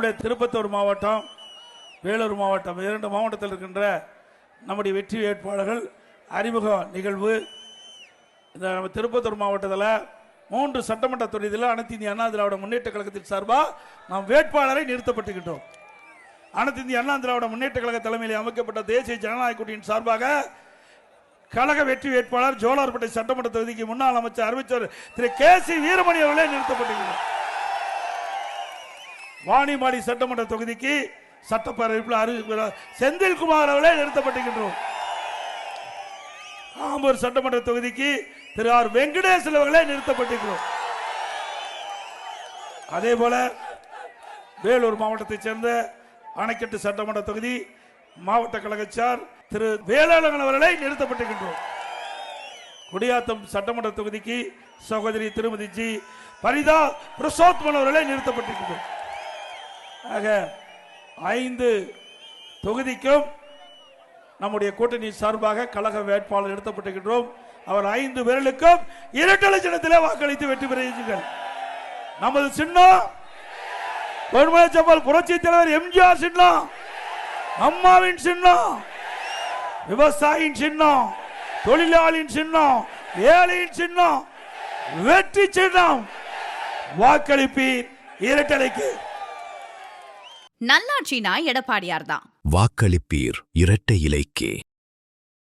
நம்முடைய திருப்பத்தூர் மாவட்டம், வேலூர் மாவட்டம், 2 மாவட்டத்தில் இருக்கின்ற நம்முடைய வெற்றி வேட்பாளர்கள் அறிமுக நிகழ்வு. இந்த நம்ம திருப்பத்தூர் மாவட்டத்தில் 3 சட்டமன்ற தொகுதியில் அனைத்து இந்திய அண்ணா திராவிட முன்னேற்ற கழகத்தின் சார்பாக நாம் வேட்பாளரை நிறுத்தப்பட்டுகின்றோம். அனைத்து இந்திய அண்ணா திராவிட முன்னேற்ற கழக தலைமையில் அமைக்கப்பட்ட தேசிய ஜனநாயக கூட்டணியின் சார்பாக கழக வெற்றி வேட்பாளர் ஜோலார்பேட்டை சட்டமன்ற தொகுதிக்கு முன்னாள் அமைச்சர் அறிவிச்சர் திரு கே.சி. வீரமணி அவர்களே நிறுத்தப்பட்டுள்ளனர். வாணிமாடி சட்டமன்ற தொகுதிக்கு சட்டப்பேரவை செந்தில்குமார் அவர்களே நிறுத்தப்பட்டுகின்றோம். ஆம்பூர் சட்டமன்ற தொகுதிக்கு திரு ஆர். வெங்கடேசன் அவர்களே நிறுத்தப்பட்டிருக்கிறோம். அதே போல வேலூர் மாவட்டத்தைச் சேர்ந்த அணைக்கட்டு சட்டமன்ற தொகுதி மாவட்ட கழகச்சார் திரு வேளாளன் அவர்களை நிறுத்தப்பட்டிருக்கின்றோம். குடியாத்தம் சட்டமன்ற தொகுதிக்கு சகோதரி திருமதி ஜி. பரிதா பிரசோத்மன் அவர்களை நிறுத்தப்பட்டிருக்கின்றோம். ஆக 5 தொகுதிக்கும் நம்முடைய கூட்டணி சார்பாக கழக வேட்பாளர் நிறுத்தப்பட்டிருக்கின்றோம். அவர் 5 பேர்களுக்கும் இரட்டை சின்னத்திலே வாக்களித்து வெற்றி பெறுகிறீர்கள். நமது சின்னம் புரட்சி தலைவர் எம்ஜிஆர் சின்னம், அம்மாவின் சின்னம், விவசாயியின் சின்னம், தொழிலாளியின் சின்னம், ஏழையின் சின்னம், வெற்றி சின்னம். வாக்களிப்பீர் இரட்டலைக்கு. நல்லாட்சினா எடப்பாடியார் தான். வாக்களிப்பீர் இரட்டை இலைக்கே.